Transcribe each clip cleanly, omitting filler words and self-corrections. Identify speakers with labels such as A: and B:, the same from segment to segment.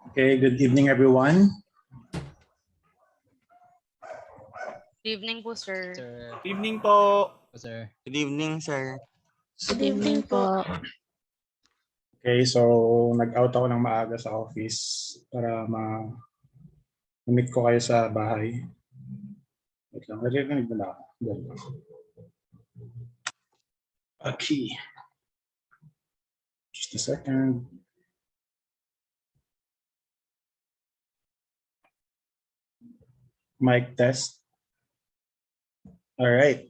A: Okay, good evening, everyone.
B: Good evening po, sir.
C: Evening po.
D: Sir.
E: Good evening, sir.
F: Good evening po.
A: Okay, so nag-out ako ng maaga sa office para ma-meet ko kayo sa bahay. Wait lang, narinig nila ako. Okay. Just a second. Mic test. All right.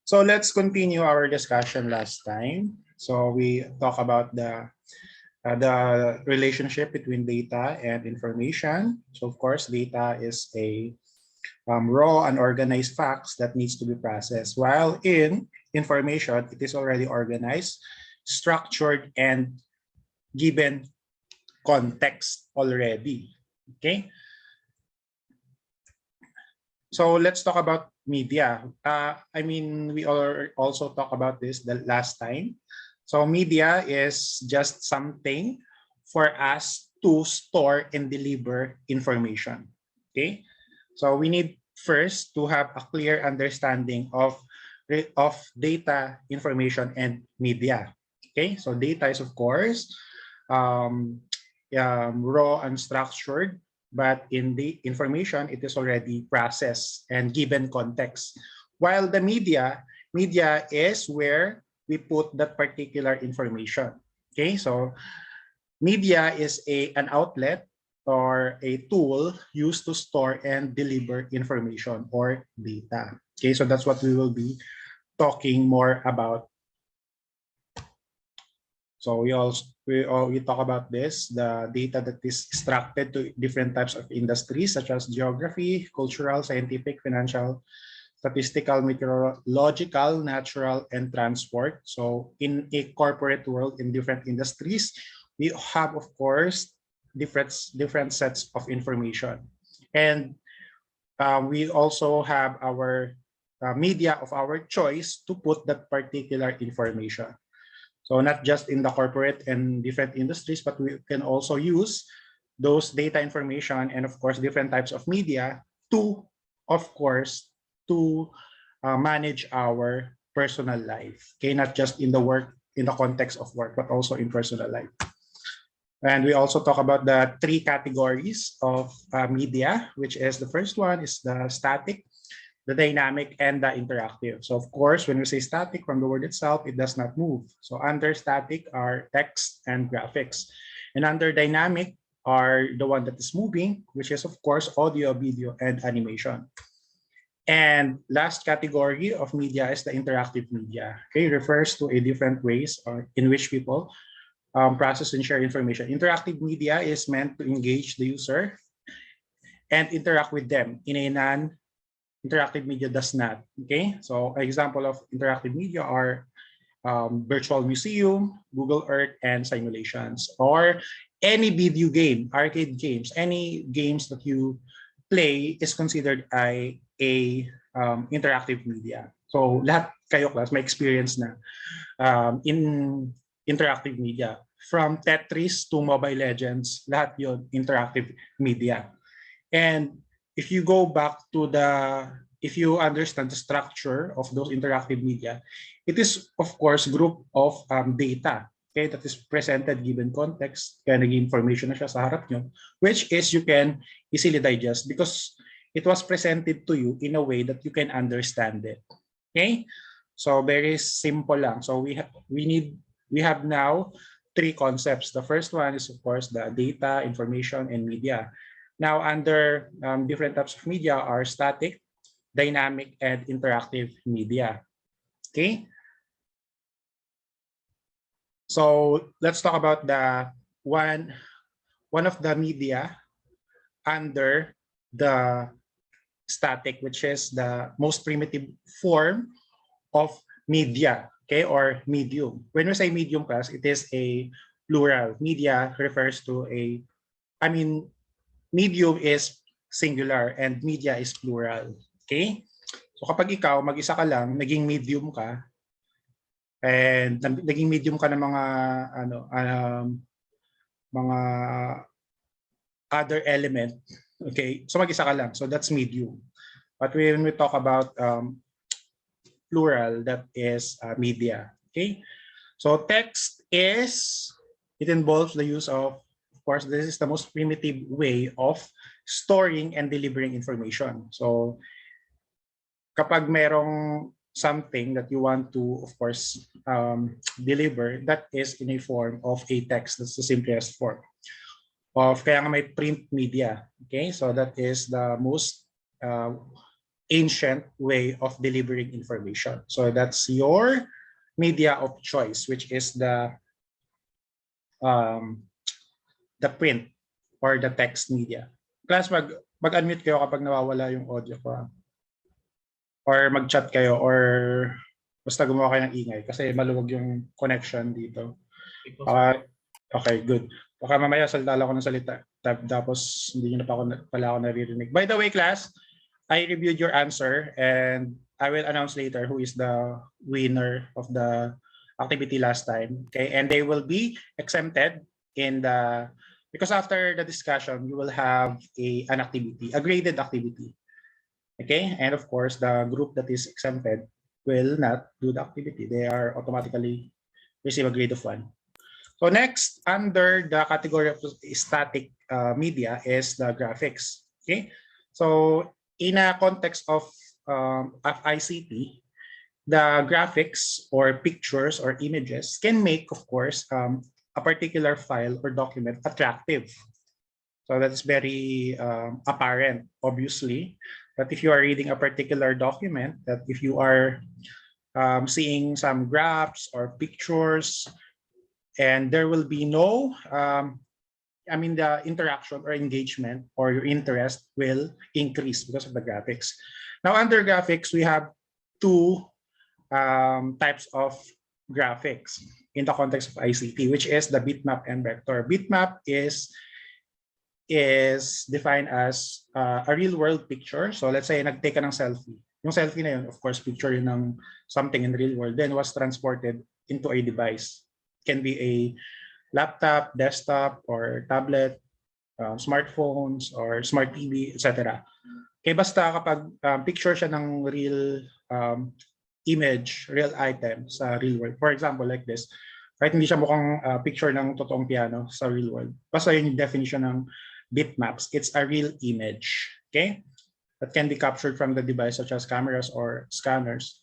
A: So let's continue our discussion last time. So we talk about the relationship between data and information. So of course, data is a raw unorganized facts that needs to be processed. While in information, it is already organized, structured, and given context already. Okay. So let's talk about media. I mean, we also talk about this the last time. So media is just something for us to store and deliver information. Okay. So we need first to have a clear understanding of data, information, and media. Okay. So data is of course um, raw and structured, but in the information, it is already processed and given context. While the media is where we put that particular information. Okay, so media is an outlet or a tool used to store and deliver information or data. Okay, so that's what we will be talking more about. So we talk about this, the data that is extracted to different types of industries such as geography, cultural, scientific, financial, statistical, meteorological, natural, and transport. So in a corporate world in different industries, we have of course different sets of information. And we also have our media of our choice to put that particular information. So not just in the corporate and different industries, but we can also use those data information and of course different types of media to, of course, to manage our personal life. Okay, not just in the work, in the context of work, but also in personal life. And we also talk about the three categories of media, which is the first one is the static, the dynamic, and the interactive. So of course, when we say static from the word itself, it does not move. So under static are text and graphics. And under dynamic are the one that is moving, which is of course audio, video, and animation. And last category of media is the interactive media. Okay, it refers to a different ways in which people process and share information. Interactive media is meant to engage the user and interact with them in a interactive media does not. Okay, so an example of interactive media are virtual museum, Google Earth, and simulations, or any video game, arcade games, any games that you play is considered a interactive media. So lahat kayo class may experience na in interactive media. From Tetris to Mobile Legends, lahat yon interactive media. And if you go back to if you understand the structure of those interactive media, it is of course group of data, okay, that is presented given context, kaya naging information na siya sa harap nyo, which is you can easily digest because it was presented to you in a way that you can understand it. Okay, so very simple lang. So we have now three concepts. The first one is of course the data, information, and media. Now, under different types of media are static, dynamic, and interactive media. Okay. So let's talk about the one of the media under the static, which is the most primitive form of media, okay, or medium. When we say medium class, it is a plural. Media refers to medium is singular and media is plural. Okay? So kapag ikaw, mag-isa ka lang, naging medium ka, and naging medium ka ng mga other element, okay? So mag-isa ka lang. So that's medium. But when we talk about plural, that is media. Okay? So text it involves the use of course, this is the most primitive way of storing and delivering information. So kapag merong something that you want to, of course, deliver, that is in a form of a text. That's the simplest form of, kaya nga may print media. Okay, so that is the most ancient way of delivering information. So that's your media of choice, which is the print or the text media. Class, mag-unmute kayo kapag nawawala yung audio ko. Or mag-chat kayo or basta gumawa kayo ng ingay kasi maluwag yung connection dito. Okay, good. Baka mamaya salita ako ng salita tapos hindi nyo na pala ako naririnig. By the way, class, I reviewed your answer and I will announce later who is the winner of the activity last time. Okay, and they will be exempted in the because after the discussion you will have an activity, a graded activity. Okay, and of course the group that is exempted will not do the activity. They are automatically receive a grade of 1. So next, under the category of static media is the graphics. Okay, so in a context of ICT, the graphics or pictures or images can make, of course, a particular file or document attractive. So that's very apparent, obviously, that if you are reading a particular document, that if you are seeing some graphs or pictures, and there will be no the interaction or engagement or your interest will increase because of the graphics. Now under graphics we have two types of graphics in the context of ICT, which is the bitmap and vector. Bitmap is defined as a real world picture. So let's say nagtake ka ng selfie. Yung selfie na yun, of course, picture yun ng something in the real world, then was transported into a device. Can be a laptop, desktop, or tablet, smartphones, or smart TV, etc. Kaya basta kapag picture siya ng real image, real item sa real world. For example, like this. Kahit hindi siya mukhang picture ng totoong piano sa real world. Basta yun yung definition ng bitmaps. It's a real image. Okay? That can be captured from the device such as cameras or scanners.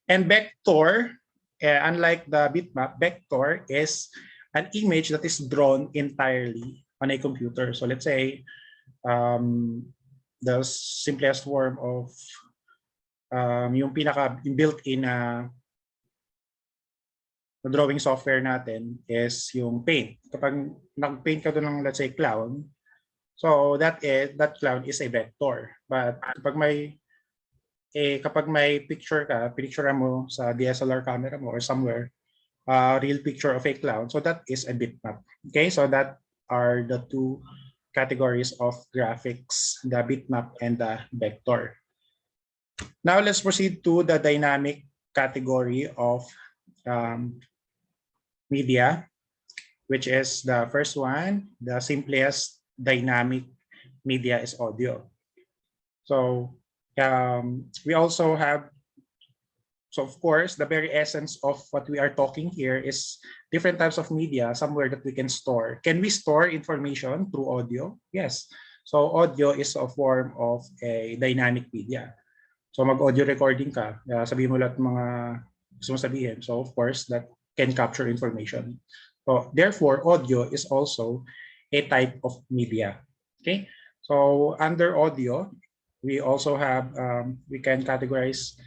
A: And vector, unlike the bitmap, vector is an image that is drawn entirely on a computer. So let's say the simplest form of yung built-in drawing software natin is yung Paint. Kapag nag-paint ka doon ng, let's say, clown, so that clown is a vector. But kapag may picture ka, picture mo sa DSLR camera mo or somewhere, real picture of a clown, so that is a bitmap. Okay, so that are the two categories of graphics, the bitmap and the vector. Now let's proceed to the dynamic category of media, which is the first one. The simplest dynamic media is audio. So we also have, so of course, the very essence of what we are talking here is different types of media, somewhere that we can store. Can we store information through audio? Yes. So audio is a form of a dynamic media. So mag-audio recording ka, sabihin mo lahat mga gusto mo sabihin. So of course, that can capture information. So therefore, audio is also a type of media. Okay. So under audio, we also have, we can categorize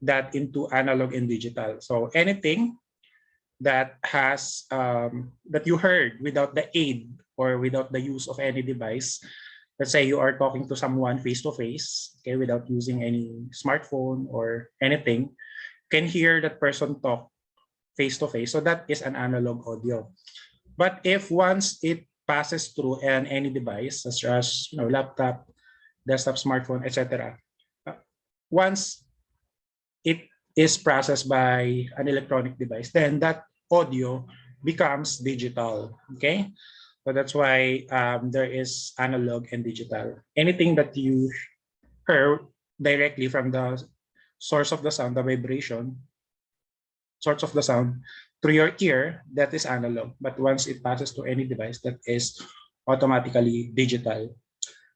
A: that into analog and digital. So anything that has, that you heard without the aid or without the use of any device. Let's say you are talking to someone face-to-face, okay, without using any smartphone or anything, can hear that person talk face-to-face. So that is an analog audio. But if once it passes through any device, such as laptop, desktop, smartphone, etc., once it is processed by an electronic device, then that audio becomes digital. Okay. So that's why there is analog and digital. Anything that you heard directly from the source of the sound, the vibration, source of the sound through your ear, that is analog. But once it passes to any device, that is automatically digital.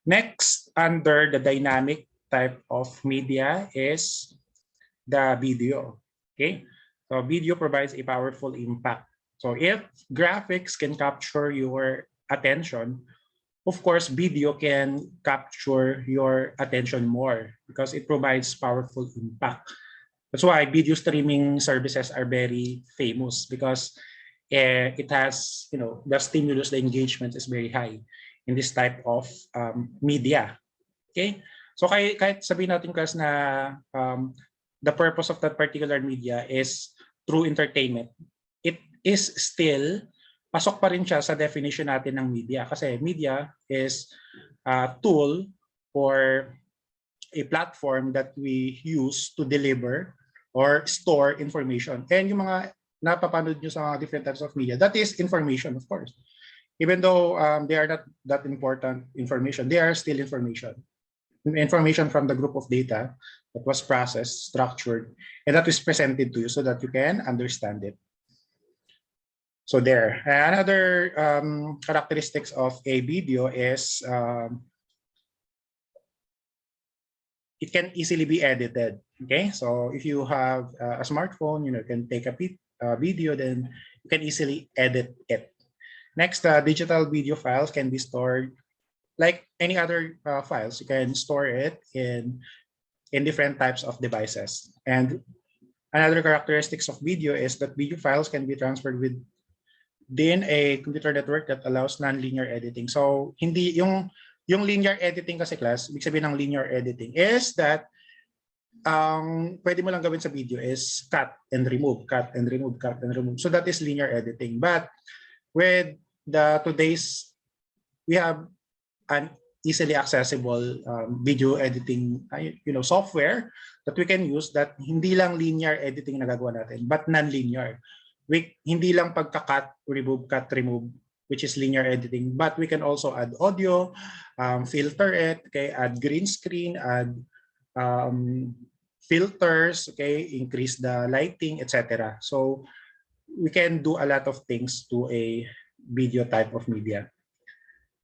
A: Next, under the dynamic type of media is the video. Okay, so video provides a powerful impact. So if graphics can capture your attention, of course, video can capture your attention more because it provides powerful impact. That's why video streaming services are very famous because it has, the stimulus, the engagement is very high in this type of media. Okay, so kahit sabihin natin kasi na the purpose of that particular media is through entertainment, it is still, pasok pa rin siya sa definition natin ng media. Kasi media is a tool for a platform that we use to deliver or store information. And yung mga napapanood nyo sa mga different types of media, that is information, of course. Even though they are not that important information, they are still information. Information from the group of data that was processed, structured, and that is presented to you so that you can understand it. So there. Another characteristics of a video is it can easily be edited. Okay, so if you have a smartphone, you can take a video, then you can easily edit it. Next, digital video files can be stored like any other files. You can store it in different types of devices. And another characteristics of video is that video files can be transferred within a computer network that allows non-linear editing. So hindi yung linear editing kasi class, ibig sabihin ng linear editing is that pwede mo lang gawin sa video is cut and remove, cut and remove, cut and remove. So that is linear editing. But with today's, we have an easily accessible video editing software that we can use that hindi lang linear editing na gagawa natin, but non-linear. Hindi lang pagka-cut, remove, which is linear editing, but we can also add audio, filter it, okay, add green screen, add filters, okay, increase the lighting, etc. So we can do a lot of things to a video type of media.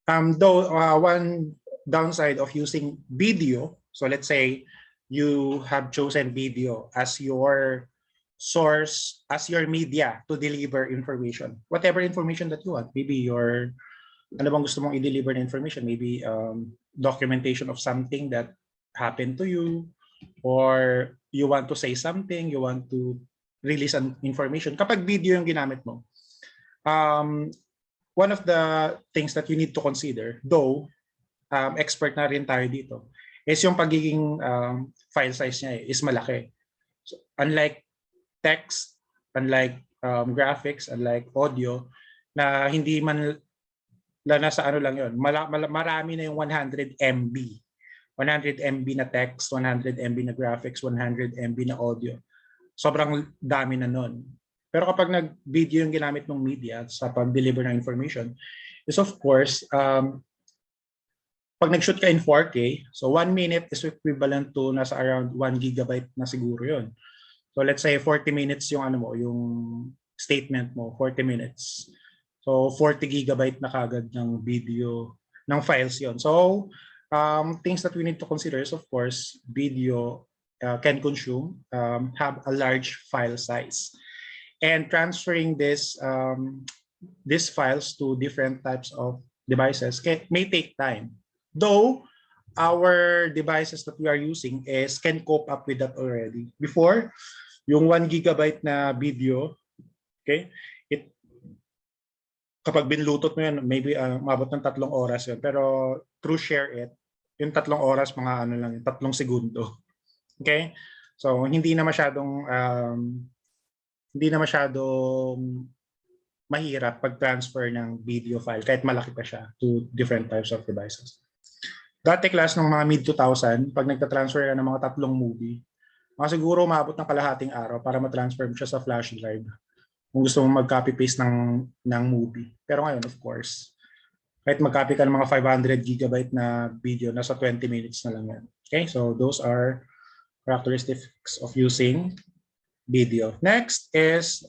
A: Though one downside of using video, so let's say you have chosen video as your source, as your media to deliver information, whatever information that you want. Maybe your ano bang gusto mong i-deliver na information, maybe documentation of something that happened to you, or you want to say something, you want to release an information. Kapag video yung ginamit mo, one of the things that you need to consider, though expert na rin tayo dito, is yung pagiging file size niya is malaki. So, unlike text, unlike graphics, unlike audio, na hindi man nasa ano lang yun, marami na yung 100 MB. 100 MB na text, 100 MB na graphics, 100 MB na audio. Sobrang dami na nun. Pero kapag nag-video yung ginamit ng media sa pag-deliver ng information, is of course, pag nag-shoot ka in 4K, so 1 minute is equivalent to nasa around 1 gigabyte na siguro yun. So let's say 40 minutes yung ano mo, yung statement mo, 40 minutes. So 40 gigabyte na kagad ng video, ng files yon. So things that we need to consider is of course video can consume, have a large file size. And transferring these files to different types of devices may take time. Though our devices that we are using can cope up with that already. Before, yung 1 gigabyte na video, okay, kapag binlutot mo yan, maybe mabot ng 3 oras yun. Pero through Share It, yung 3 oras, mga ano lang, 3 segundo. Okay? So, hindi na masyadong mahirap pag-transfer ng video file kahit malaki pa siya to different types of devices. Dati class ng mga mid-2000, pag nagta-transfer ka ng mga 3 movie, mga siguro maabot ng kalahating araw para ma-transfer mo siya sa flash drive kung gusto mong mag-copy-paste ng movie. Pero ngayon, of course, kahit mag-copy ka ng mga 500 gigabyte na video, nasa 20 minutes na lang yan. Okay, so those are characteristics of using video. Next is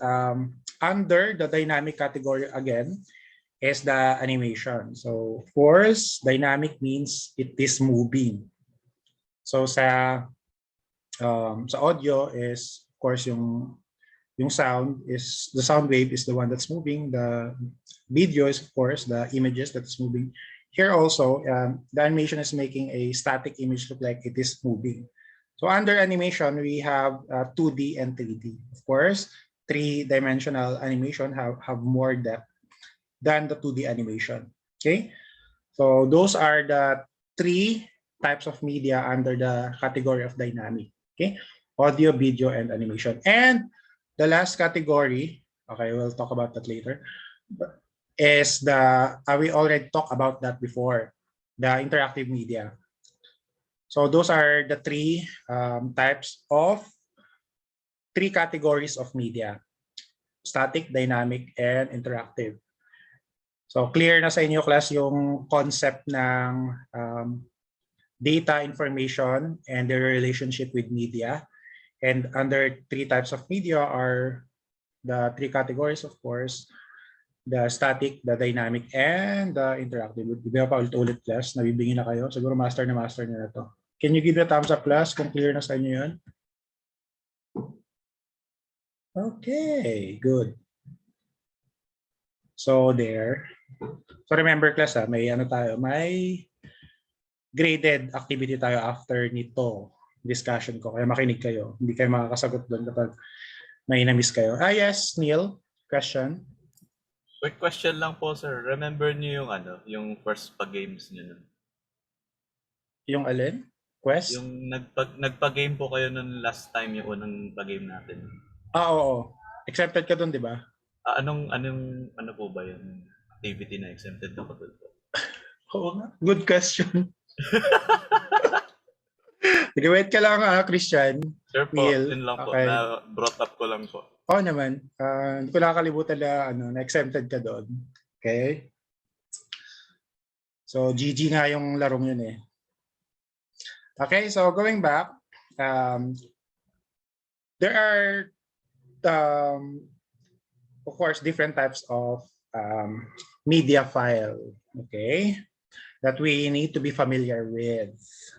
A: under the dynamic category again is the animation. So of course, dynamic means it is moving. So sa audio is of course yung sound is the sound wave is the one that's moving. The video is of course the images that's moving. Here also the animation is making a static image look like it is moving. So under animation, we have 2D and 3D. Of course, 3-dimensional animation have more depth than the 2D animation. Okay, so those are the 3 types of media under the category of dynamic. Okay, audio, video, and animation. And the last category, okay, we'll talk about that later, is we already talked about that before, the interactive media. So those are the three three categories of media: static, dynamic, and interactive. So clear na sa inyo class yung concept ng data, information, and their relationship with media. And under three types of media are the three categories, of course: the static, the dynamic, and the interactive. Di ba pa ulit-ulit class? Nabibingin na kayo? Siguro master na to. Can you give a thumbs up class kung clear na sa inyo yun? Okay, good. So there. So remember class, may may graded activity tayo after nito discussion ko. Kaya makinig kayo. Hindi kayo makakasagot doon kapag may na-miss kayo. Yes, Neil, question?
C: Quick question lang po, sir. Remember niyo yung first pa-games niyo nun?
A: Yung alin? Quest?
C: Yung nagpa-game po kayo nun last time, yung unang pa-game natin.
A: Oo. Accepted ka doon, di ba?
C: Ano po ba yung activity na exempted na po doon po?
A: Oo nga. Good question. Sige, wait ka lang, Christian.
C: Sure po,
A: Neil.
C: yun lang po.
A: Okay.
C: Na brought up ko lang po.
A: Oo naman. Hindi ko nakakalimutan na exempted ka doon. Okay? So, GG nga yung larong yun eh. Okay, so going back, there are, of course, different types of media file, okay, that we need to be familiar with.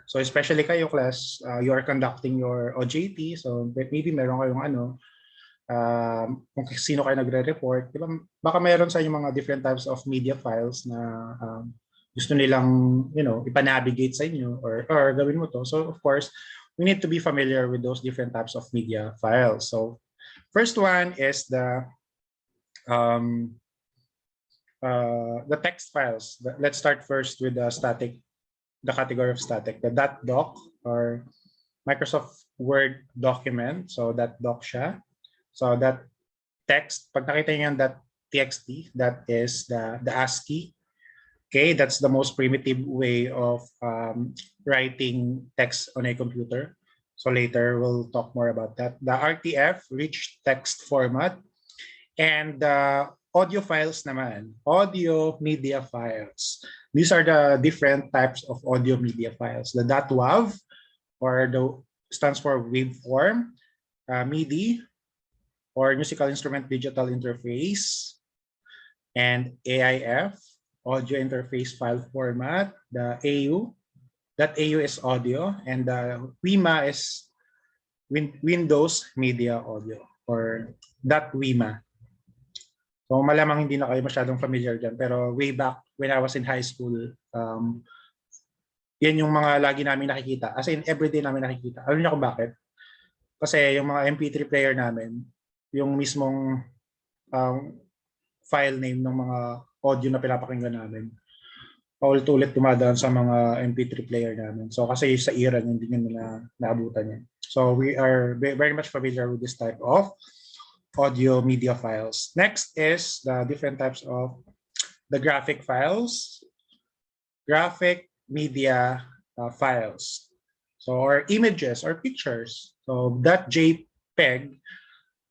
A: So especially kayo class, you are conducting your OJT, so maybe meron kayong kung sino kayo nagre-report, diba, baka meron sa inyo mga different types of media files na gusto nilang, ipanavigate sa inyo or gawin mo to. So of course, we need to be familiar with those different types of media files. So first one is the text files. Let's start first with the category of static, the .doc or Microsoft Word document. So .doc siya. So that text, pag nakita niyo yung .txt, that is the ASCII. Okay, that's the most primitive way of writing text on a computer. So later we'll talk more about that. The RTF, rich text format, and the audio files naman, audio media files. These are the different types of audio media files. The .wav, stands for waveform, MIDI, or musical instrument digital interface, and AIF, audio interface file format. The AU, that AU is audio, and the WIMA is Windows Media Audio, or .WIMA. So malamang hindi na kayo masyadong familiar dyan, pero way back when I was in high school, yan yung mga lagi namin nakikita. As in, everyday namin nakikita. Alam niyo kung bakit? Kasi yung mga MP3 player namin, yung mismong file name ng mga audio na pinapakinggan namin, paulit-ulit dumadaan sa mga MP3 player namin. So kasi sa era hindi nyo naabutan yan. So we are very much familiar with this type of audio media files. Next is the different types of the graphic files, graphic media files. So or images or pictures. So .jpeg.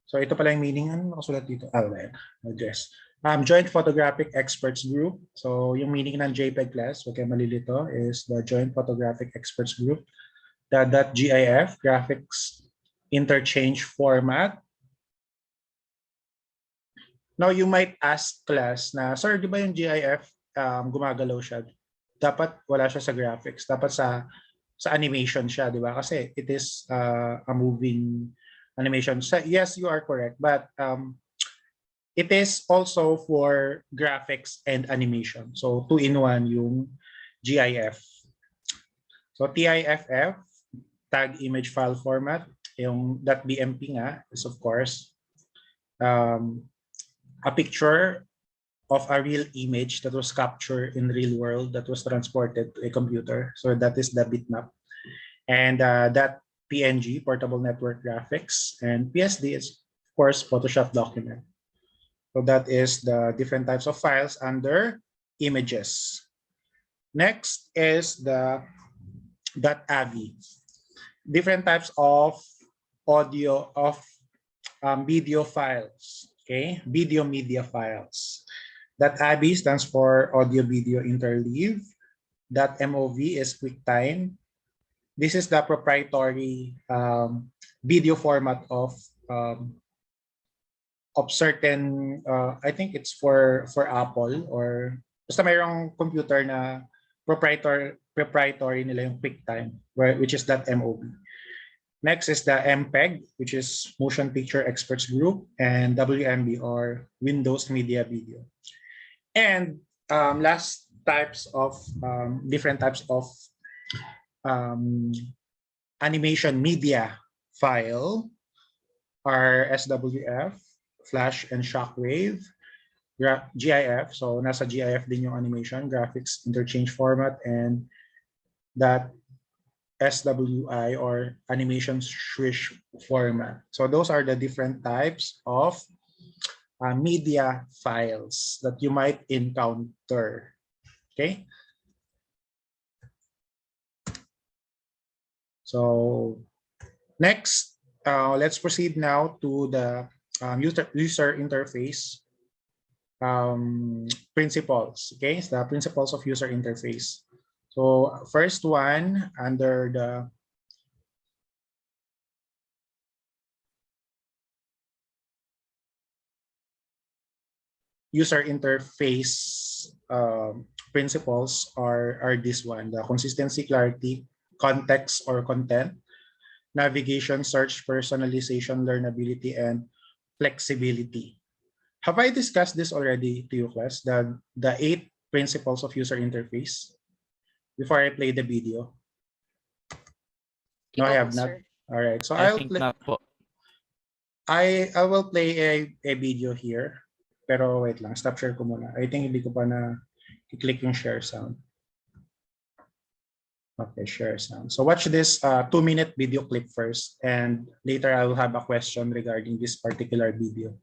A: So ito pala yung meaning, ano nakasulat dito? Address. Joint Photographic Experts Group. So yung meaning ng JPEG class, huwag kayo malilito, is the Joint Photographic Experts Group. The .gif, Graphics Interchange Format. Now you might ask class na, sir, di ba yung GIF gumagalaw siya? Dapat wala siya sa graphics. Dapat sa animation siya, di ba? Kasi it is a moving animation. So, yes, you are correct. But it is also for graphics and animation. So 2-in-1 yung GIF. So TIFF, tag image file format. Yung .bmp nga is of course a picture of a real image that was captured in real world that was transported to a computer. So that is the bitmap. And that PNG, portable network graphics, and PSD is of course Photoshop document. So that is the different types of files under images. Next is the .avi. Different types of audio of video files. Okay, video media files. .avi stands for audio video interleave. .mov is QuickTime. This is the proprietary video format um, of certain I think it's for Apple or basta mayroong computer na proprietary nila yung QuickTime which is .mov. Next is the MPEG, which is Motion Picture Experts Group, and WMV or Windows Media Video. And last types of different types of animation media file are SWF, Flash and Shockwave, GIF. So nasa GIF din yung animation, graphics interchange format, and that SWI or animation swish format. So those are the different types of media files that you might encounter. Okay. So next, let's proceed now to the user interface principles. Okay, so the principles of user interface. So first one under the user interface principles are this one: the consistency, clarity, context or content, navigation, search, personalization, learnability, and flexibility. Have I discussed this already to you, class? The 8 principles of user interface before I play the video? No,
B: Ikaw
A: I
B: po,
A: have not.
B: sir.
A: All right, so
F: I think not po.
A: I will play a video here. Pero wait lang, stop share ko muna. I think hindi ko pa na i-click yung share sound. Okay, share sound. So watch this 2-minute video clip first, and later I will have a question regarding this particular video.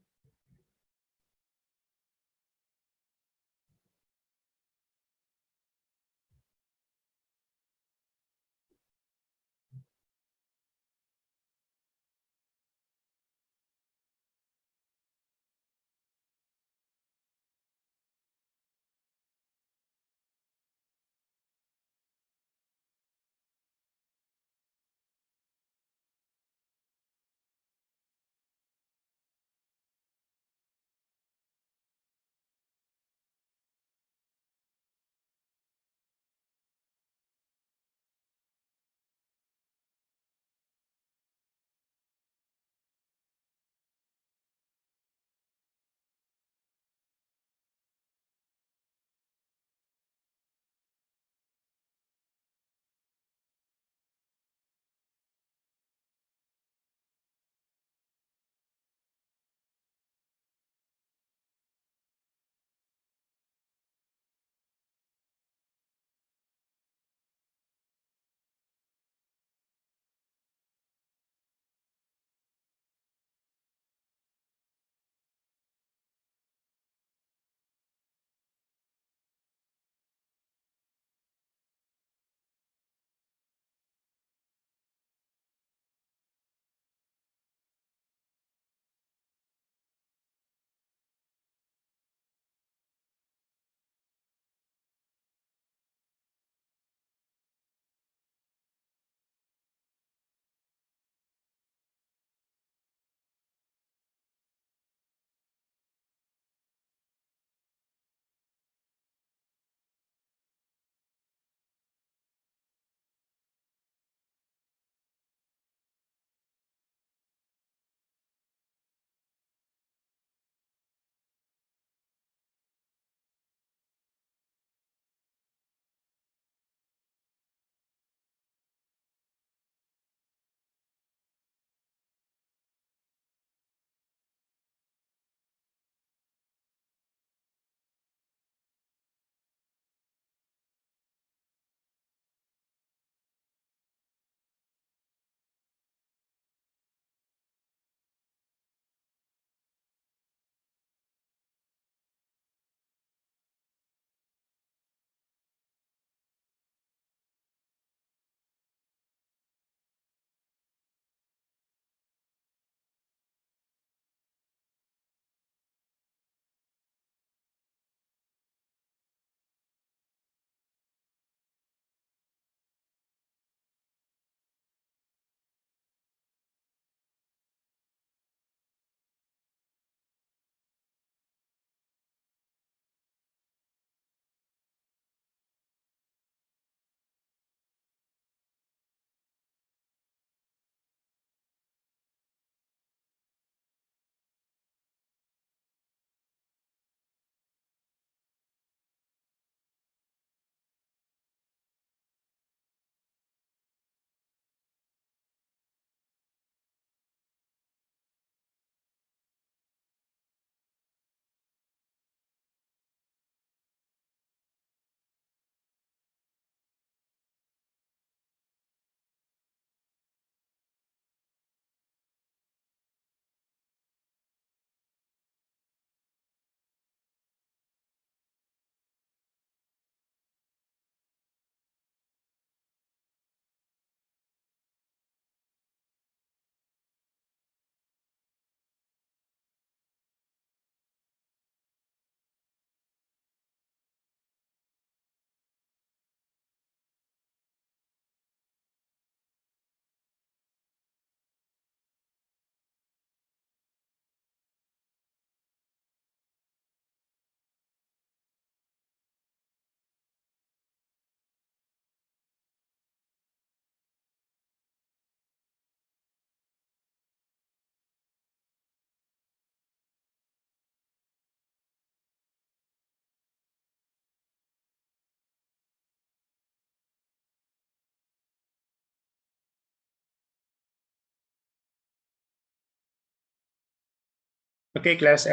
A: Okay, class.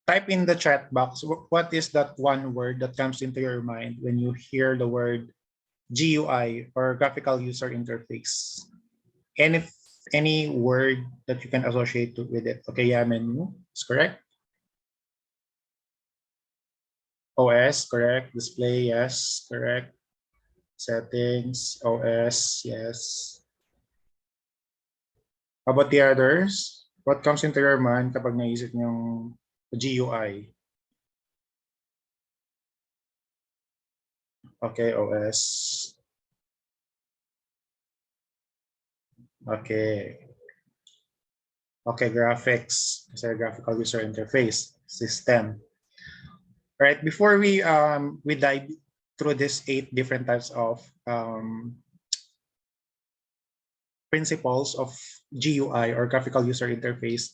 A: Type in the chat box. What is that one word that comes into your mind when you hear the word GUI or graphical user interface? Any any word that you can associate with it. Okay, yeah, menu is correct. OS, correct. Display, yes, correct. Settings, OS, yes. How about the others? What comes into your mind kapag naisip niyong GUI? Okay, OS. Okay. Okay, graphics. Kasi graphical user interface system. All right, before we dive through these 8 different types of principles of GUI or graphical user interface,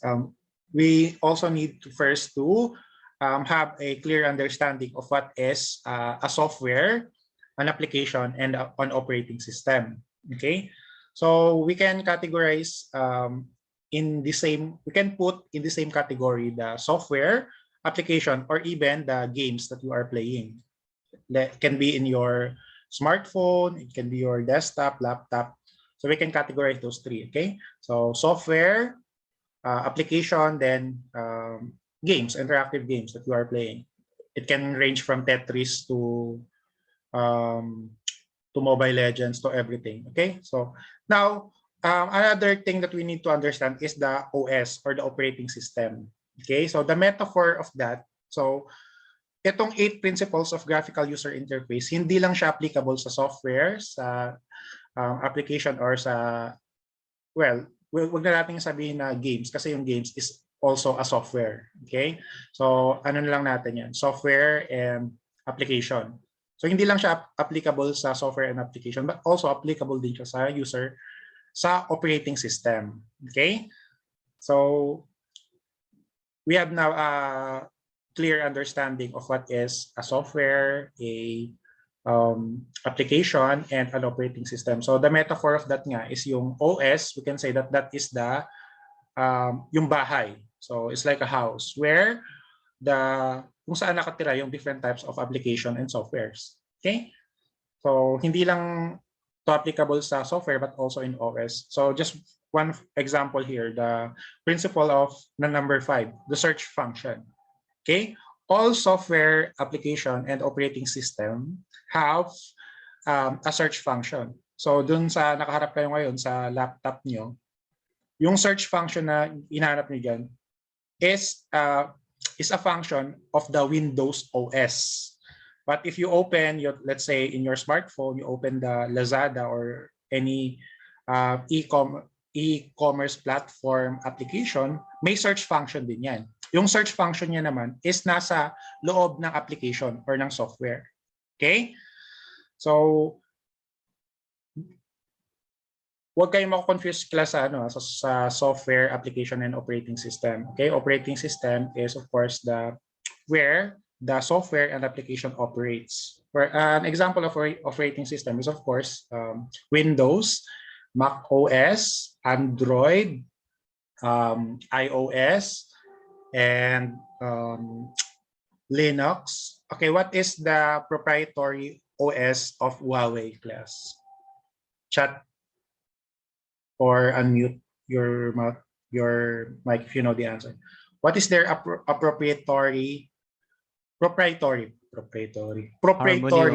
A: we also need to first to have a clear understanding of what is a software, an application, and an operating system. Okay, so we can categorize we can put in the same category the software, application, or even the games that you are playing. That can be in your smartphone, it can be your desktop, laptop. So we can categorize those 3, okay? So software, application, then games, interactive games that you are playing. It can range from Tetris um, to Mobile Legends to everything, okay? So now, another thing that we need to understand is the OS or the operating system, okay? So the metaphor of that, so itong 8 principles of graphical user interface, hindi lang siya applicable sa software, sa application, or sa, well, wag na natin sabihin na games kasi yung games is also a software. Okay? So, ano na lang natin yan? Software and application. So, hindi lang siya applicable sa software and application, but also applicable din siya sa user, sa operating system. Okay? So, we have now a clear understanding of what is a software, a application, and an operating system. So the metaphor of that nga is yung OS. We can say that that is the yung bahay. So it's like a house where kung saan nakatira yung different types of application and softwares. Okay? So hindi lang to applicable sa software but also in OS. So just one example here, the principle of the number 5, the search function. Okay, all software application and operating system have a search function. So dun sa nakaharap kayo ngayon sa laptop nyo, yung search function na inahanap nyo dyan is a function of the Windows OS. But if you open let's say in your smartphone, you open the Lazada or any e-commerce platform application, may search function din yan. Yung search function niya naman is nasa loob ng application or ng software. Okay? So, huwag kayong mako-confuse class sa software, application, and operating system. Okay? Operating system is of course where the software and application operates. Where an example of operating system is of course Windows, Mac OS, Android, iOS, and Linux. Okay, what is the proprietary OS of Huawei, class? Chat or unmute your mic if you know the answer. What is their proprietary
D: Harmony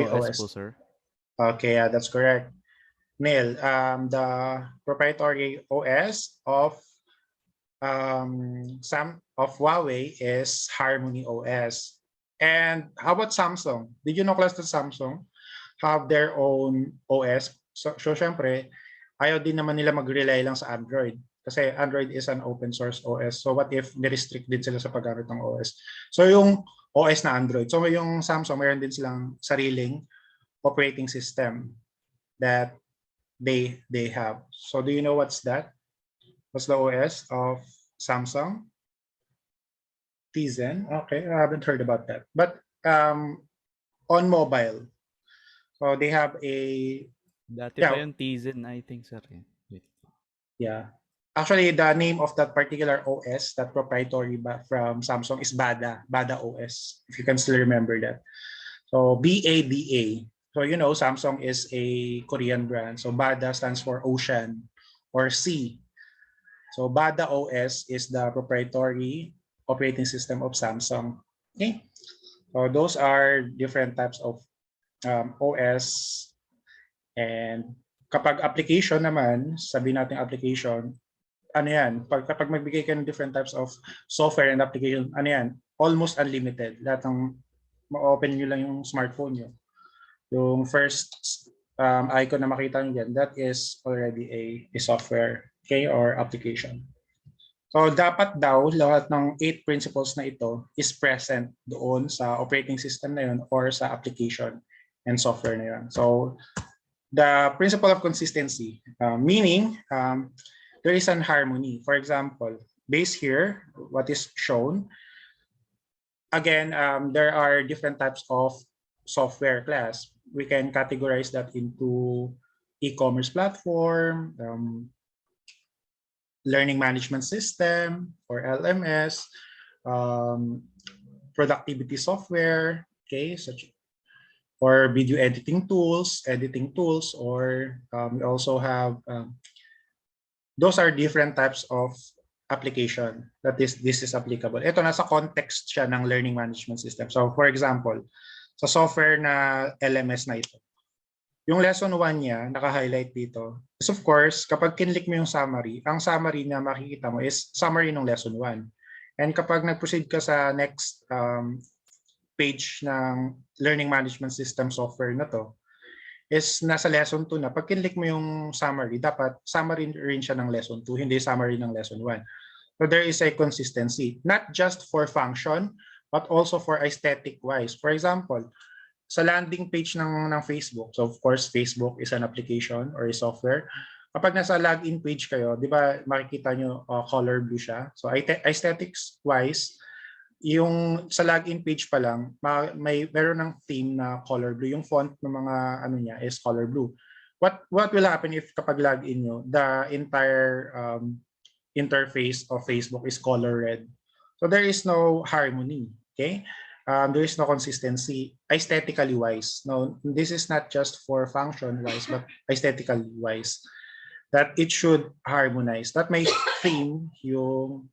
D: OS
A: OS?
D: po, sir.
A: Okay, yeah, that's correct. Neil, the proprietary OS of Huawei is Harmony OS. And how about Samsung? Did you know, class, that Samsung have their own OS? So syempre, ayaw din naman nila mag-rely lang sa Android. Kasi Android is an open source OS. So what if ni-restrict din sila sa paggamit ng OS? So yung OS na Android. So yung Samsung, mayroon din silang sariling operating system that they have. So do you know what's that? What's the OS of Samsung? Tizen. Okay, I haven't heard about that. But on mobile, so they have a
D: Dati pa yung Tizen, I think, sir. Wait.
A: yeah. Actually, the name of that particular OS, that proprietary from Samsung is Bada OS, if you can still remember that. So BADA. So Samsung is a Korean brand. So Bada stands for ocean or sea. So Bada OS is the proprietary operating system of Samsung. Okay. So those are different types of OS. And kapag application naman, sabi natin application, ano yan, kapag magbigay ka ng different types of software and application, ano yan, almost unlimited. Lahat ng ma-open nyo lang yung smartphone nyo. Yung first icon na makita nyo dyan, that is already a software, okay, or application. So dapat daw lahat ng 8 principles na ito is present doon sa operating system na yun or sa application and software na yun. So the principle of consistency, meaning there is an harmony. For example, based here, what is shown, again, there are different types of software class. We can categorize that into e-commerce platform, learning management system or LMS, productivity software, okay, such or video editing tools, or we also have those are different types of application that this is applicable. Ito nasa context siya ng learning management system. So for example, sa software na LMS na ito, yung lesson 1 niya, naka-highlight dito, is of course, kapag kinlik mo yung summary, ang summary na makikita mo is summary ng lesson 1. And kapag nag-proceed ka sa next page ng learning management system software na to, is nasa lesson 2 na. Pag kinlik mo yung summary, dapat summary rin siya ng lesson 2, hindi summary ng lesson 1. So there is a consistency, not just for function, but also for aesthetic wise. For example, sa landing page ng Facebook, so of course, Facebook is an application or a software. Kapag nasa login page kayo, di ba makikita nyo color blue siya? So aesthetics wise, yung sa login page pa lang, meron ng theme na color blue. Yung font ng mga ano niya is color blue. What will happen if kapag login nyo, the entire interface of Facebook is color red? So there is no harmony, okay? There is no consistency aesthetically wise. No, this is not just for function wise, but aesthetically wise. That it should harmonize. That may theme yung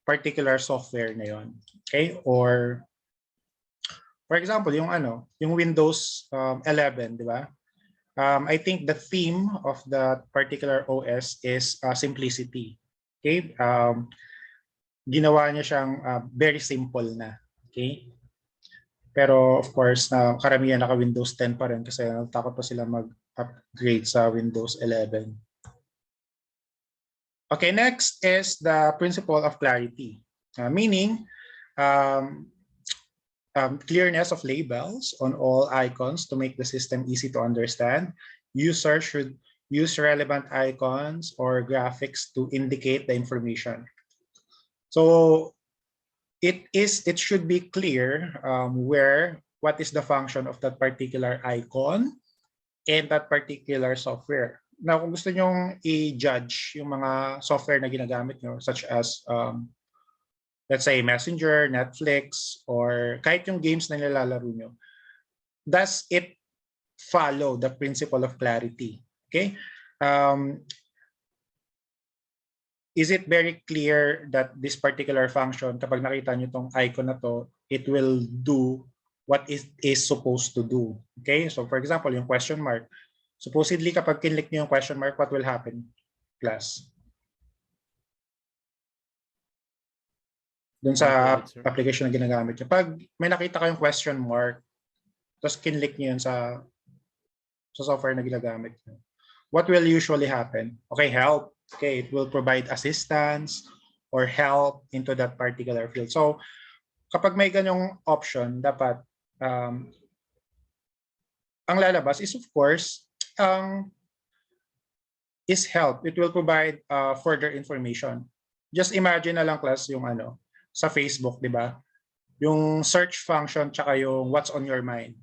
A: particular software na yon, okay? Or for example, yung Windows 11, di ba? I think the theme of the particular OS is simplicity. Okay? Ginawa niya siyang very simple na, okay? Pero of course, karamihan naka Windows 10 pa rin kasi takot pa sila mag-upgrade sa Windows 11. Okay, next is the principle of clarity, meaning clearness of labels on all icons to make the system easy to understand. Users should use relevant icons or graphics to indicate the information. So it should be clear what is the function of that particular icon and that particular software. Now, kung gusto nyong i-judge yung mga software na ginagamit nyo, such as, let's say, Messenger, Netflix, or kahit yung games na nilalaro nyo, does it follow the principle of clarity? Okay? Is it very clear that this particular function, kapag nakita nyo itong icon na to, it will do what it is supposed to do? Okay? So, for example, yung question mark, supposedly, kapag kinlik niyo yung question mark, what will happen, class? Doon sa application na ginagamit niyo. Pag may nakita kayong question mark, tapos kinlik niyo yun sa software na ginagamit niyo, what will usually happen? Okay, help. Okay, it will provide assistance or help into that particular field. So, kapag may ganyong option, dapat ang lalabas is, of course, is help. It will provide further information. Just imagine na lang, class, yung sa Facebook, di ba? Yung search function tsaka yung what's on your mind.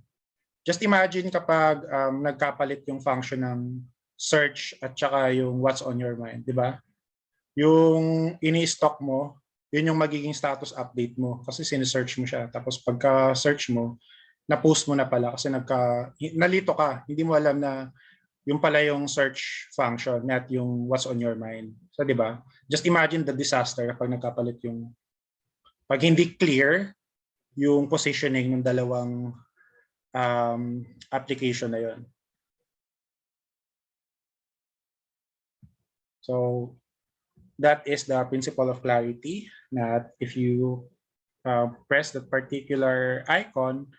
A: Just imagine kapag nagkapalit yung function ng search at saka yung what's on your mind, di ba? Yung ini-stock mo, yun yung magiging status update mo kasi sinesearch mo siya. Tapos pagka-search mo, na-post mo na pala kasi nalito ka. Hindi mo alam na yung pala yung search function, not yung what's on your mind. So, di ba? Just imagine the disaster kapag nagkapalit yung, pag hindi clear yung positioning ng dalawang application na yon. So, that is the principle of clarity, that if you press that particular icon,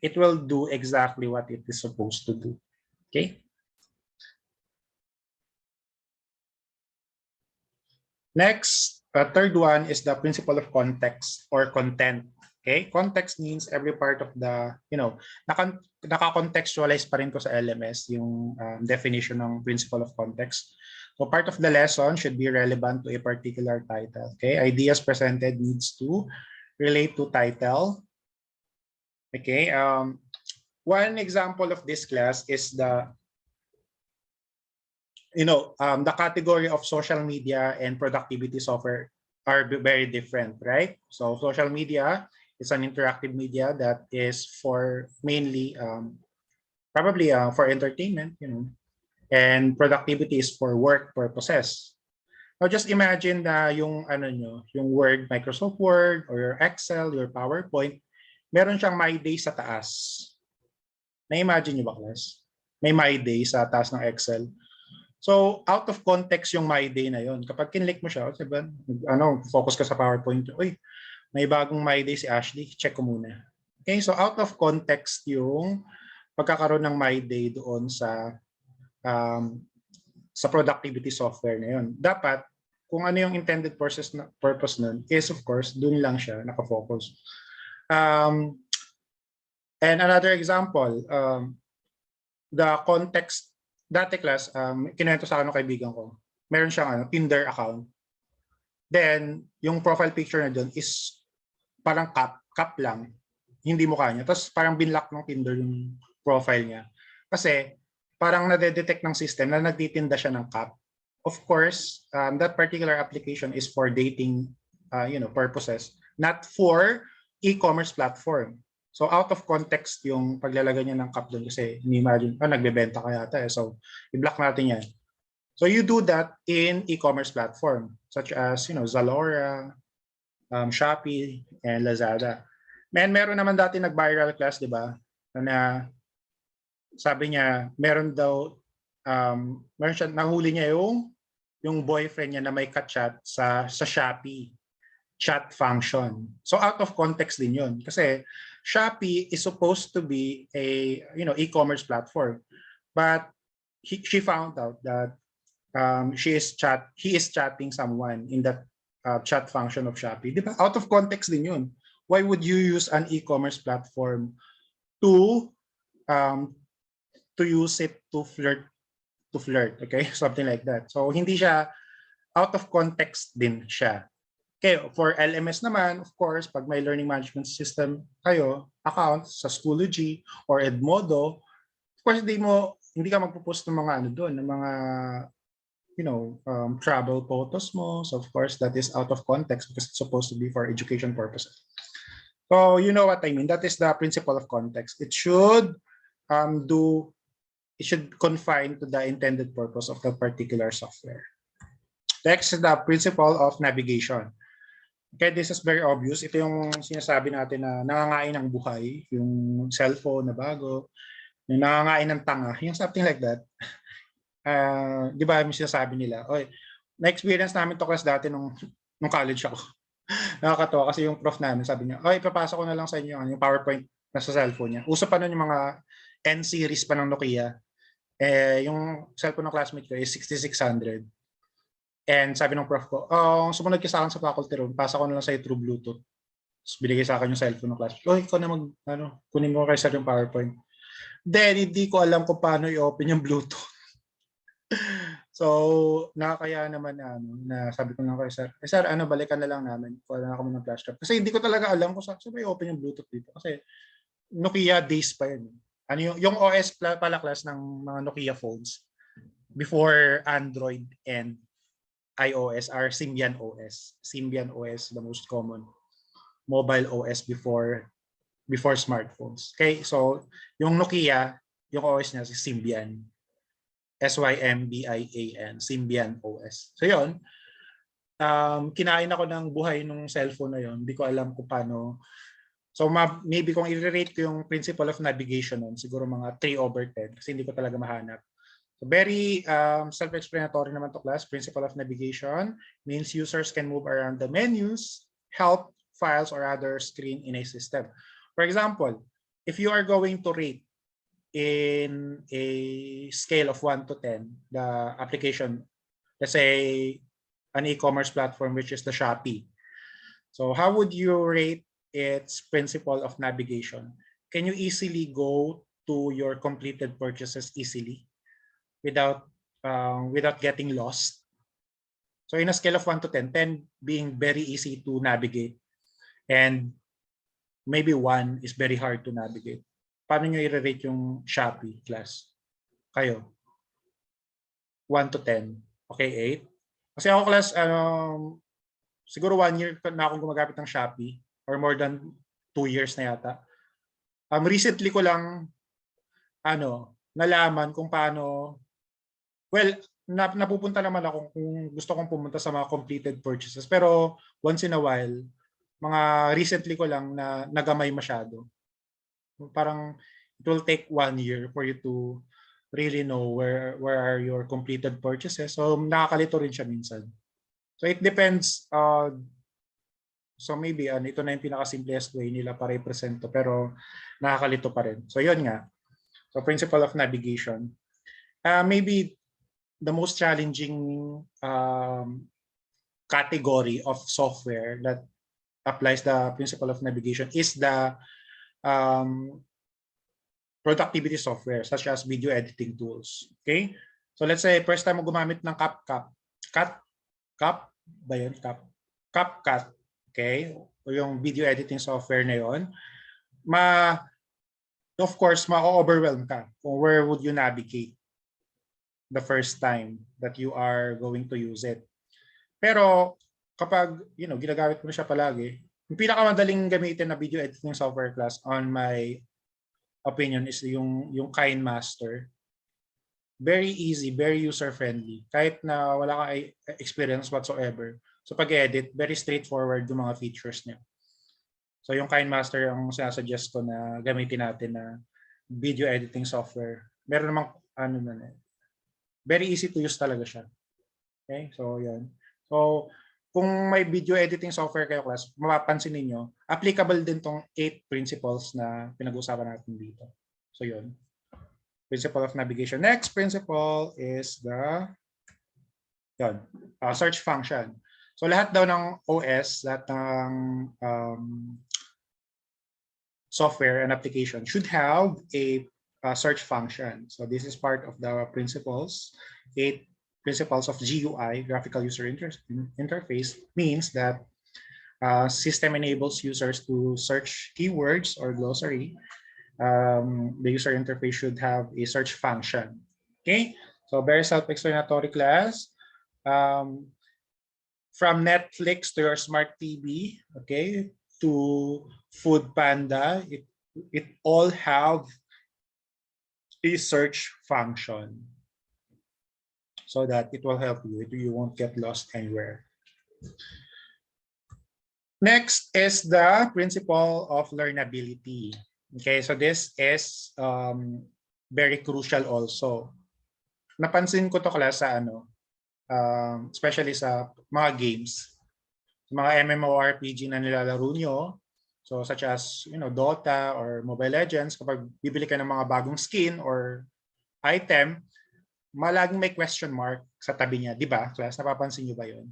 A: it will do exactly what it is supposed to do. Okay? Next, third one is the principle of context or content. Okay? Context means every part of the, naka-contextualize pa rin ko sa LMS yung definition ng principle of context. So part of the lesson should be relevant to a particular title. Okay? Ideas presented needs to relate to title. Okay? One example of this class is the category of social media and productivity software are very different, right? So social media is an interactive media that is for mainly probably for entertainment, and productivity is for work purposes. Now just imagine na yung yung Word, Microsoft Word, or your Excel, your PowerPoint, meron siyang My Day sa taas. Na-imagine niyo ba, class? May My Day sa taas ng Excel. So, out of context yung My Day na yon. Kapag kinlik mo siya, diba, focus ka sa PowerPoint, uy, may bagong My Day si Ashley, check ko muna. Okay, so out of context yung pagkakaroon ng My Day doon sa productivity software na yon. Dapat, kung ano yung intended purpose nun, is of course, dun lang siya nakafocus. And another example, the context, dati class, kinuwento sa akin ng kaibigan ko, meron siyang Tinder account. Then, yung profile picture na doon is parang cap lang, hindi mukha niya. Tapos parang binlock ng Tinder yung profile niya. Kasi parang nade-detect ng system na nagtitinda siya ng cap. Of course, that particular application is for dating purposes, not for e-commerce platform. So out of context yung paglalagay niya ng cap doon kasi ni-imagine, nagbebenta ka yata eh. So i-block natin yan. So you do that in e-commerce platform such as Zalora, Shopee, and Lazada. Meron naman dati nag-viral class, di ba? Na sabi niya, meron siya, nahuli niya yung boyfriend niya na may ka-chat sa Shopee chat function. So out of context din yun. Kasi Shopee is supposed to be a e-commerce platform, but she found out that he is chatting someone in that chat function of Shopee. Di ba? Out of context din yun. Why would you use an e-commerce platform to use it to flirt, okay? Something like that. So hindi siya, out of context din siya. Okay, for LMS naman, of course, pag may learning management system kayo, account sa Schoology or Edmodo, of course hindi ka magpo-post ng mga doon, ng mga travel photos mo. So of course, that is out of context because it's supposed to be for education purposes. So you know what I mean. That is the principle of context. It should confine to the intended purpose of the particular software. Next is the principle of navigation. Okay, this is very obvious. Ito yung sinasabi natin na nangangain ng buhay, yung cellphone na bago, yung nangangain ng tanga, yung something like that. Di ba yung sinasabi nila? Oy, na-experience namin to class dati nung college ako. Nakakatawa kasi yung prof namin sabi niya, oy, ipapasok ko na lang sa inyo yung PowerPoint na sa cellphone niya. Uso pa nun yung mga N series pa ng Nokia. Yung cellphone ng classmate ko is 6600. And sabi ng prof ko, sumunod ka sa akin sa faculty room, pasa ko na lang sa'yo through Bluetooth. Tapos binigay sa akin yung cellphone ng classmate. Ikaw na kunin mo kay sir yung PowerPoint. Then, hindi ko alam kung paano i-open yung Bluetooth. So, nakakaya naman na sabi ko lang kay sir, sir, balikan na lang namin. Kuha na kami ng flash drive. Kasi hindi ko talaga alam kung saan i-open yung Bluetooth dito. Kasi Nokia days pa yun. Yung OS pala class ng mga Nokia phones. before Android and iOS are Symbian OS. Symbian OS, the most common mobile OS before smartphones. Okay, so yung Nokia, yung OS niya si Symbian. Symbian, Symbian OS. So yun, kinain ako ng buhay nung cellphone na yun. Hindi ko alam kung paano. So maybe kung i-rate ko yung principle of navigation nun, siguro mga 3/10 kasi hindi ko talaga mahanap. So very self-explanatory naman to class. Principle of navigation means users can move around the menus, help, files, or other screen in a system. For example, if you are going to rate in a scale of 1 to 10, the application, let's say an e-commerce platform, which is the Shopee. So how would you rate its principle of navigation? Can you easily go to your completed purchases easily without getting lost? So in a scale of 1 to 10, 10 being very easy to navigate and maybe 1 is very hard to navigate. Paano nyo i-rate yung Shopee class? Kayo? 1 to 10. Okay, 8. Kasi ako class, siguro 1 year na akong gumagamit ng Shopee or more than 2 years na yata. Recently ko lang nalaman kung paano, well, napupunta naman ako kung gusto kong pumunta sa mga completed purchases. Pero once in a while, mga recently ko lang na nagamay masyado. Parang it will take 1 year for you to really know where are your completed purchases. So nakakalito rin siya minsan. So it depends. So maybe ito na yung pinaka-simplest way nila para i-present to, pero nakakalito pa rin. So yun nga. So principle of navigation. Maybe the most challenging category of software that applies the principle of navigation is the productivity software such as video editing tools. Okay? So let's say first time mo gumamit ng CapCut, okay? O yung video editing software na yon, of course, ma-overwhelm ka kung where would you navigate the first time that you are going to use it. Pero kapag, ginagamit mo siya palagi, yung pinakamadaling gamitin na video editing software class on my opinion is yung KineMaster. Very easy, very user-friendly. Kahit na wala kang experience whatsoever. So pag-edit, very straightforward yung mga features niya. So yung KineMaster ang sinasuggest ko na gamitin natin na video editing software. Meron namang very easy to use talaga siya. Okay? So yan. So kung may video editing software kayo class, mapapansin niyo applicable din tong 8 principles na pinag-uusapan natin dito. So yun. Principle of navigation. Next principle is the search function. So lahat daw ng OS, lahat ng software and application should have a search function. So this is part of the principles. 8 principles of GUI, graphical user interface, means that system enables users to search keywords or glossary. The user interface should have a search function. Okay, so very self-explanatory class. From Netflix to your smart TV, okay, to Food Panda, it all have a search function, so that it will help you. You won't get lost anywhere. Next is the principle of learnability. Okay, so this is very crucial also. Napansin ko to class sa especially sa mga games, mga MMORPG na nilalaro nyo. So such as Dota or Mobile Legends, kapag bibili ka ng mga bagong skin or item, malaging may question mark sa tabi niya, di ba? Class, napapansin niyo ba yun?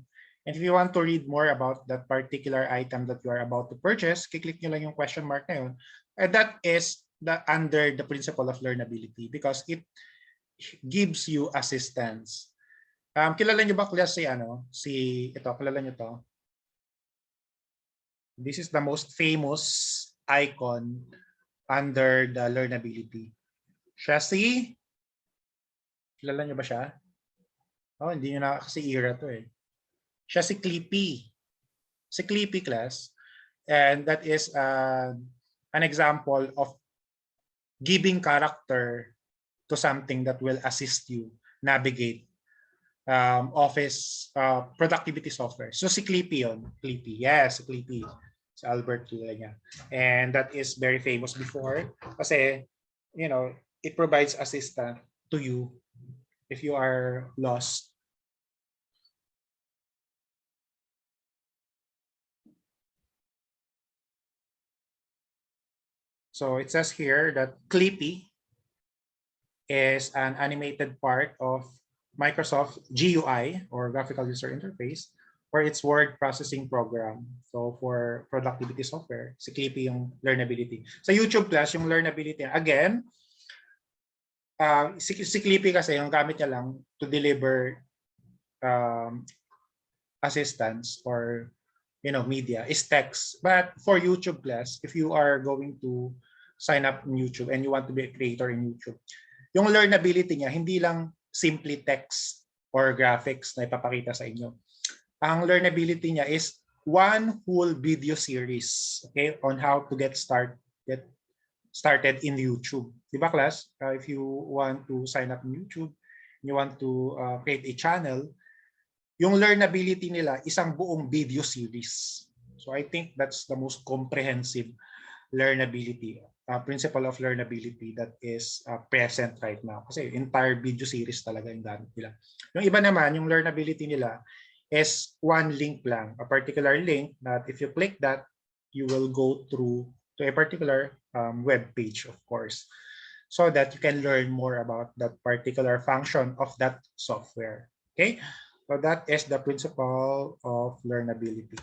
A: And if you want to read more about that particular item that you are about to purchase, kiklik niyo lang yung question mark na yun. And that is under the principle of learnability because it gives you assistance. Kilala niyo ba class kilala niyo to? This is the most famous icon under the learnability. Siya kilala niyo ba siya? Oh, hindi nyo na kasi era to eh. Siya si Clippy. Si Clippy class. And that is an example of giving character to something that will assist you navigate office productivity software. So si Clippy yun. Clippy. Yes, si Clippy. Si Albert kilala niya. And that is very famous before kasi, you know, it provides assistance to you if you are lost. So it says here that Clippy is an animated part of Microsoft GUI or graphical user interface for its word processing program. So for productivity software, si Clippy yung learnability. Sa YouTube class, yung learnability, again, si Clippy kasi yung gamit niya lang to deliver assistance or media is text. But for YouTube class, if you are going to sign up in YouTube and you want to be a creator in YouTube, yung learnability niya, hindi lang simply text or graphics na ipapakita sa inyo. Ang learnability niya is one whole video series, okay, on how to get started in YouTube. Diba class? If you want to sign up in YouTube, you want to create a channel, yung learnability nila isang buong video series. So I think that's the most comprehensive learnability, principle of learnability that is present right now. Kasi entire video series talaga yung gamit nila. Yung iba naman, yung learnability nila is one link lang, a particular link that if you click that, you will go through to a particular web page, of course, so that you can learn more about that particular function of that software. Okay, so that is the principle of learnability.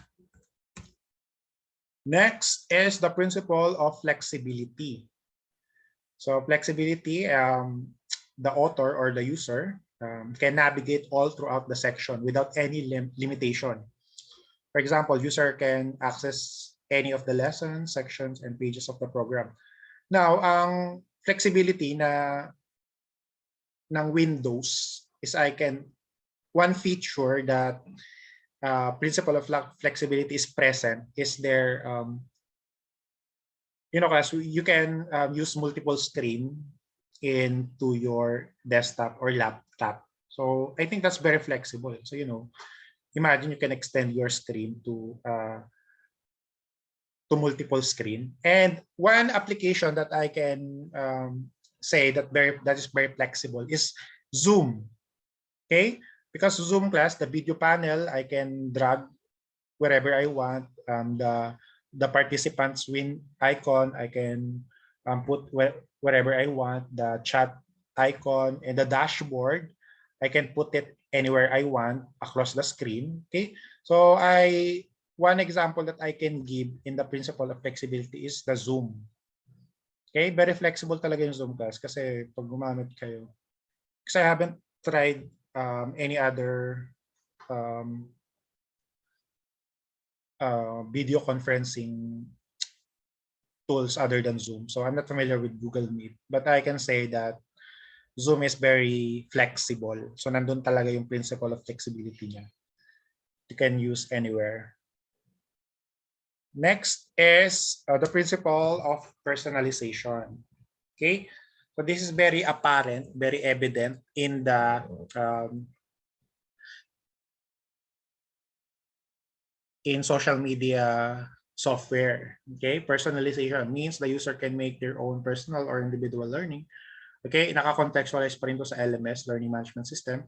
A: Next is the principle of flexibility. So flexibility, the author or the user can navigate all throughout the section without any limitation. For example, user can access any of the lessons, sections, and pages of the program. Now, ang flexibility ng Windows is one feature that principle of flexibility is present is there. Guys, you can use multiple screen into your desktop or laptop. So I think that's very flexible. So imagine you can extend your screen to multiple screen. And one application that I can say that is very flexible is Zoom. Okay, because Zoom class, the video panel, I can drag wherever I want. The participants win icon, I can put wherever I want. The chat icon and the dashboard, I can put it anywhere I want across the screen. Okay, so one example that I can give in the principle of flexibility is the Zoom. Okay, very flexible talaga yung Zoom class kasi pag gumamit kayo. Kasi I haven't tried any other video conferencing tools other than Zoom. So I'm not familiar with Google Meet, but I can say that Zoom is very flexible. So nandun talaga yung principle of flexibility niya. You can use anywhere. Next is the principle of personalization. Okay, so this is very apparent, very evident in the in social media software. Okay, personalization means the user can make their own personal or individual learning. Okay, naka-contextualize pa rin to sa LMS, Learning Management System.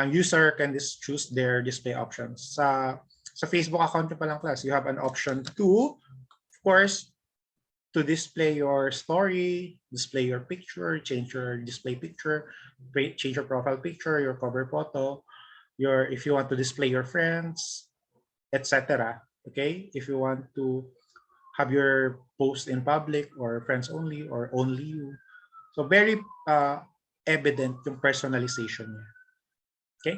A: User can choose their display options. Sa Facebook account pa lang class, you have an option to, of course, to display your story, display your picture, change your display picture, change your profile picture, your cover photo, if you want to display your friends, etc. Okay, if you want to have your post in public or friends only or only you. So very evident yung personalization niya. Okay.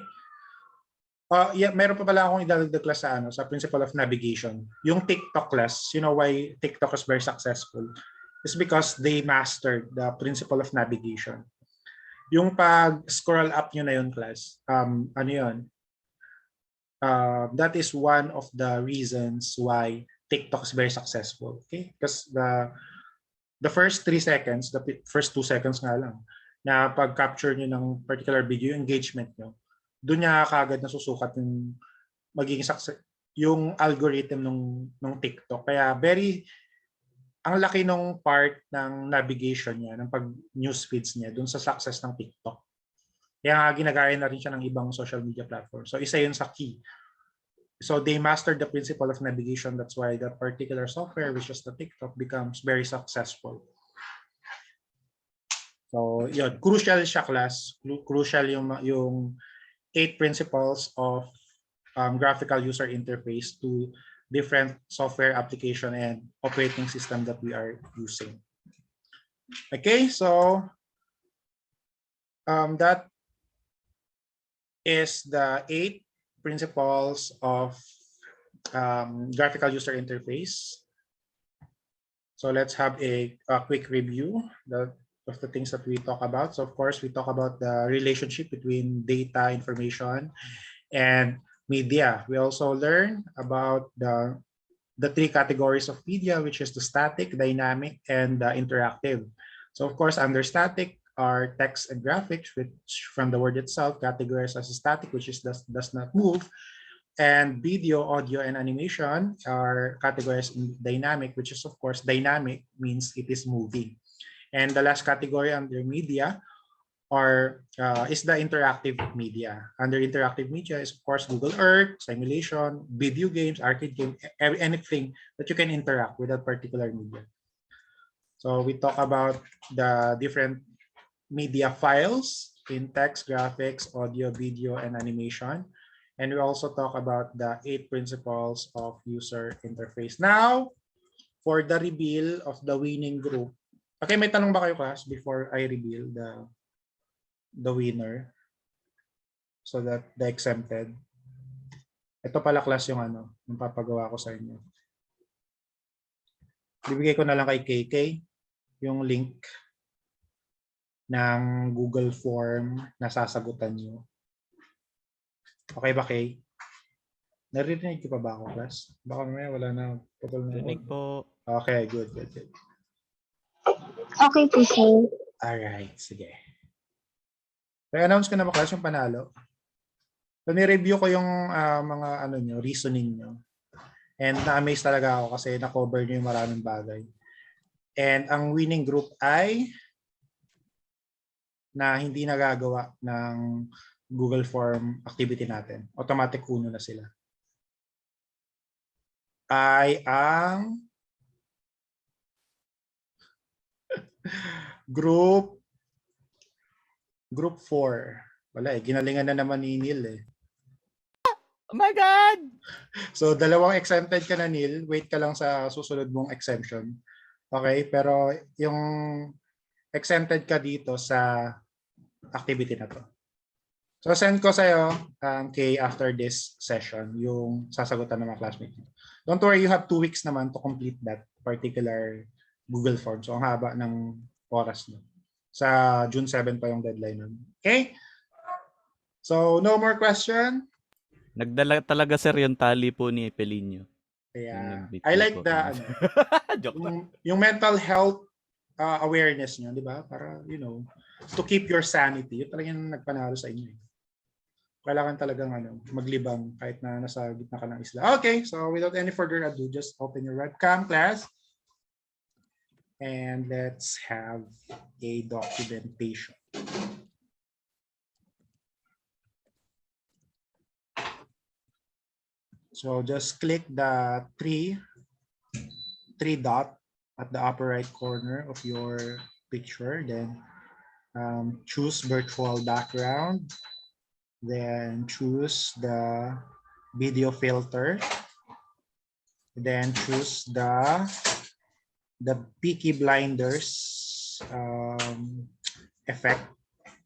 A: Yeah, meron pa pala akong idadagdag class sa principle of navigation. Yung TikTok class, you know why TikTok is very successful? It's because they mastered the principle of navigation. Yung pag-scroll up nyo na yun, class, ano yun? That is one of the reasons why TikTok is very successful. Okay? Because the first 3 seconds, the first 2 seconds nga lang, na pag-capture nyo ng particular video, yung engagement nyo, doon niya kagad nasusukat yung magiging success, yung algorithm ng TikTok. Kaya ang laki nung part ng navigation niya, ng pag-news feeds niya, doon sa success ng TikTok. Kaya nga ginagaya na rin siya ng ibang social media platform. So isa yun sa key. So they mastered the principle of navigation. That's why that particular software, which is the TikTok, becomes very successful. So yun, crucial siya, class. Crucial yung 8 principles of graphical user interface to different software application and operating system that we are using. Okay, so that is the 8 principles of graphical user interface. So let's have a quick review of the things that we talk about. So of course, we talk about the relationship between data, information, and media. We also learn about the 3 categories of media, which is the static, dynamic, and interactive. So of course, under static are text and graphics, which from the word itself categorized as static, which is does not move. And video, audio, and animation are categorized in dynamic, which is of course dynamic means it is moving. And the last category under media is the interactive media. Under interactive media is of course Google Earth, simulation, video games, arcade game, anything that you can interact with that particular media. So we talk about the different media files in text, graphics, audio, video, and animation. And we also talk about the 8 principles of user interface. Now, for the reveal of the winning group. Okay, may tanong ba kayo, class, before I reveal the winner? So that the exempted. Ito pala, class, yung yung papagawa ko sa inyo. Bibigay ko na lang kay KK yung link ng Google Form na sasagutan nyo. Okay ba, Kay? Naririnig ko pa ba ako, class? Baka mamaya wala na.
E: Rinig po.
A: Okay, good.
F: Okay po, sir.
A: Alright, sige. I-announce ko na ba, class, yung panalo? So, ni-review ko yung mga reasoning nyo. And na-amaze talaga ako kasi na-cover nyo yung maraming bagay. And ang winning group ay na hindi nagagawa ng Google Form activity natin. Automatic kuno na sila. Ay ang group 4. Wala ginalingan na naman ni Neil eh.
E: Oh my God!
A: So, 2 exempted ka na, Neil. Wait ka lang sa susunod mong exemption. Okay? Pero yung exempted ka dito sa activity na to. So, send ko sa'yo, Kay, after this session, yung sasagutan ng mga classmates. Don't worry, you have 2 weeks naman to complete that particular Google form. So, ang haba ng oras nyo. Sa June 7 pa yung deadline nun. Okay? So, no more question?
E: Nagdala talaga, sir, yung tali po ni Epelinho.
A: Yeah.
E: Yung
A: I like
E: ko.
A: yung mental health awareness nyo, di ba? Para, to keep your sanity. Yun talagang nagpanalo sa inyo. Kailangan talagang maglibang kahit na nasa gitna ka ng isla. Okay, so without any further ado, just open your webcam, class. And let's have a documentation. So just click the three dot at the upper right corner of your picture. Then choose virtual background. Then choose the video filter. Then choose the Peaky Blinders effect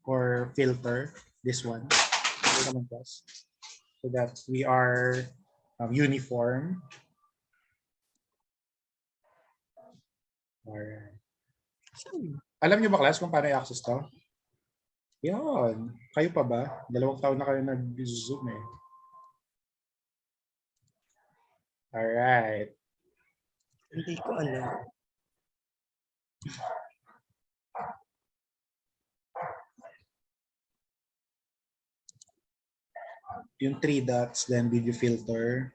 A: or filter. This one. So that we are uniform. Alright. Alam niyo ba, class, kung paano i-access to? Yun. Kayo pa ba? 2 taon na kayo nag-Zoom eh. Alright.
G: Hindi ko alam.
A: Yung 3 dots, then video filter.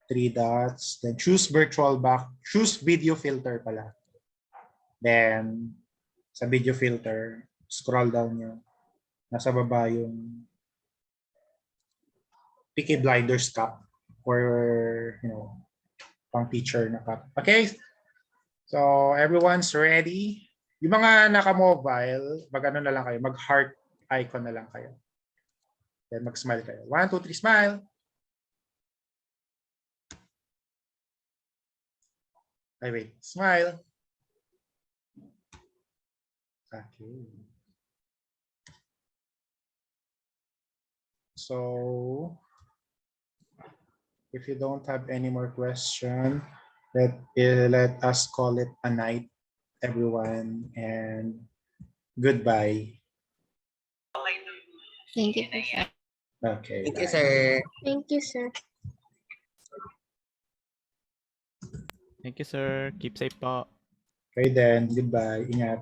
A: 3 dots, then choose virtual back, choose video filter pala. Then, sa video filter, scroll down nyo. Nasa baba yung Peaky Blinders cup or, pang teacher na cup. Okay? So, everyone's ready? Yung mga naka-mobile, mag-ano na lang kayo, mag-heart icon na lang kayo. Then mag-smile kayo. 1, 2, 3, smile. Ay, wait. Smile. Okay. So, if you don't have any more question, let us call it a night, everyone, and goodbye.
F: Thank you po, sir.
A: Okay.
G: Thank you,
A: bye.
G: sir.
F: Thank you, sir.
E: Thank you, sir. Keep safe po.
A: Okay then, goodbye. Ingat.